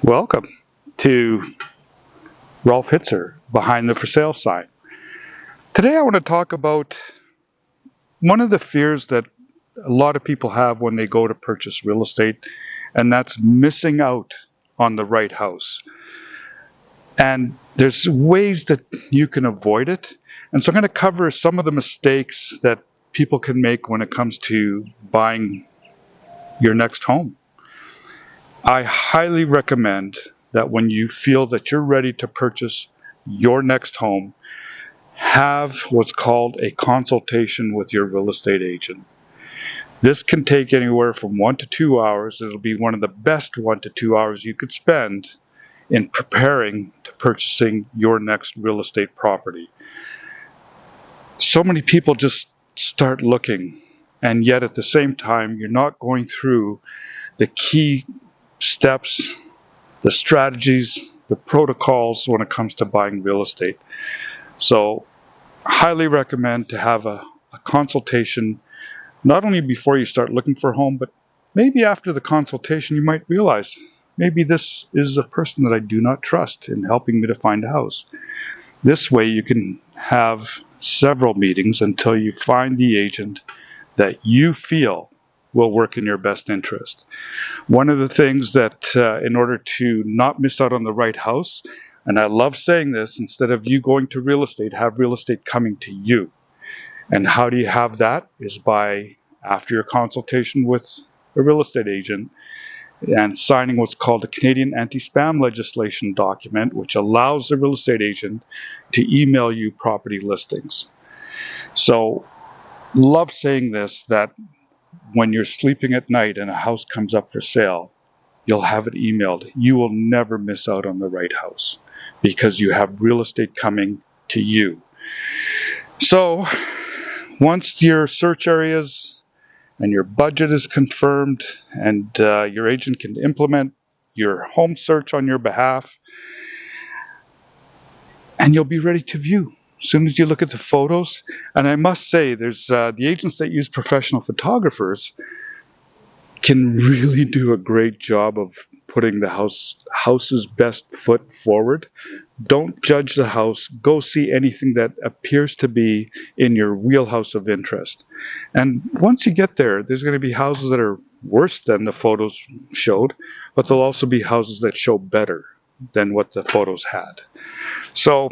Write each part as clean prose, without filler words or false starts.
Welcome to Rolf Hitzer, Behind the For Sale sign. Today I want to talk about one of the fears that a lot of people have when they go to purchase real estate, and that's missing out on the right house. And there's ways that you can avoid it. And so I'm going to cover some of the mistakes that people can make when it comes to buying your next home. I highly recommend that when you feel that you're ready to purchase your next home, have what's called a consultation with your real estate agent. This can take anywhere from 1 to 2 hours. It'll be one of the best 1 to 2 hours you could spend in preparing to purchasing your next real estate property. So many people just start looking, and yet at the same time, you're not going through the key steps, the strategies, the protocols when it comes to buying real estate. So highly recommend to have a consultation, not only before you start looking for a home, but maybe after the consultation you might realize, maybe this is a person that I do not trust in helping me to find a house. This way you can have several meetings until you find the agent that you feel will work in your best interest. One of the things that in order to not miss out on the right house, and I love saying this, instead of you going to real estate, have real estate coming to you. And how do you have that? Is by, after your consultation with a real estate agent, and signing what's called a Canadian anti-spam legislation document, which allows the real estate agent to email you property listings. So, love saying this, that when you're sleeping at night and a house comes up for sale, you'll have it emailed. You will never miss out on the right house because you have real estate coming to you. So once your search areas and your budget is confirmed and your agent can implement your home search on your behalf, and you'll be ready to view. As soon as you look at the photos, and I must say, there's the agents that use professional photographers can really do a great job of putting the house's best foot forward. Don't judge the house. Go see anything that appears to be in your wheelhouse of interest. And once you get there, there's going to be houses that are worse than the photos showed, but there'll also be houses that show better than what the photos had. So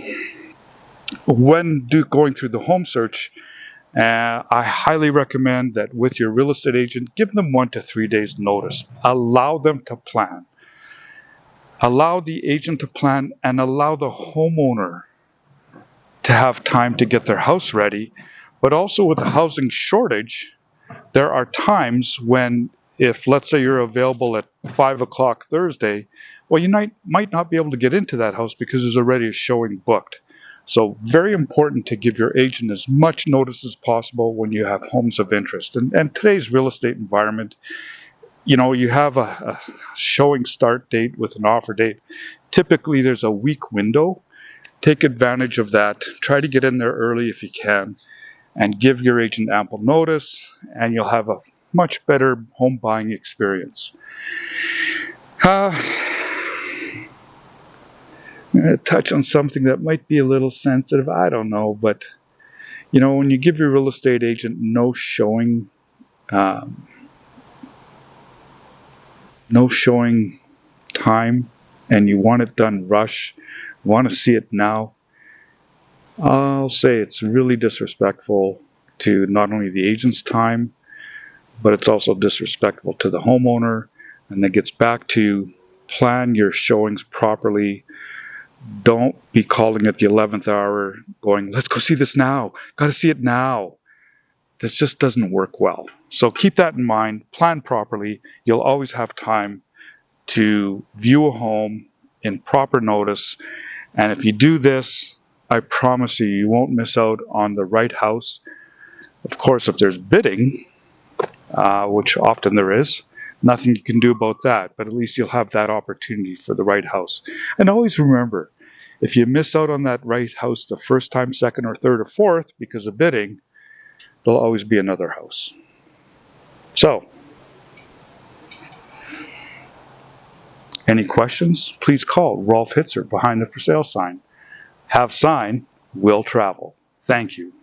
when going through the home search, I highly recommend that with your real estate agent, give them 1 to 3 days notice. Allow them to plan. Allow the agent to plan and allow the homeowner to have time to get their house ready. But also with the housing shortage, there are times when, if let's say you're available at 5 o'clock Thursday, well, you might not be able to get into that house because there's already a showing booked. So very important to give your agent as much notice as possible when you have homes of interest. And today's real estate environment, you have a showing start date with an offer date. Typically there's a week window. Take advantage of that. Try to get in there early if you can and give your agent ample notice, and you'll have a much better home buying experience. Touch on something that might be a little sensitive, I don't know, but when you give your real estate agent no showing time, and you want it done rush, want to see it now, I'll say it's really disrespectful to not only the agent's time, but it's also disrespectful to the homeowner. And that gets back to plan your showings properly. Don't be calling at the 11th hour going, let's go see this now. Got to see it now. This just doesn't work well. So keep that in mind. Plan properly. You'll always have time to view a home in proper notice. And if you do this, I promise you, you won't miss out on the right house. Of course, if there's bidding, which often there is, nothing you can do about that, but at least you'll have that opportunity for the right house. And always remember, if you miss out on that right house the first time, second or third or fourth because of bidding, there'll always be another house. So, Any questions? Please call Rolf Hitzer behind the for sale sign. Have sign, will travel. Thank you.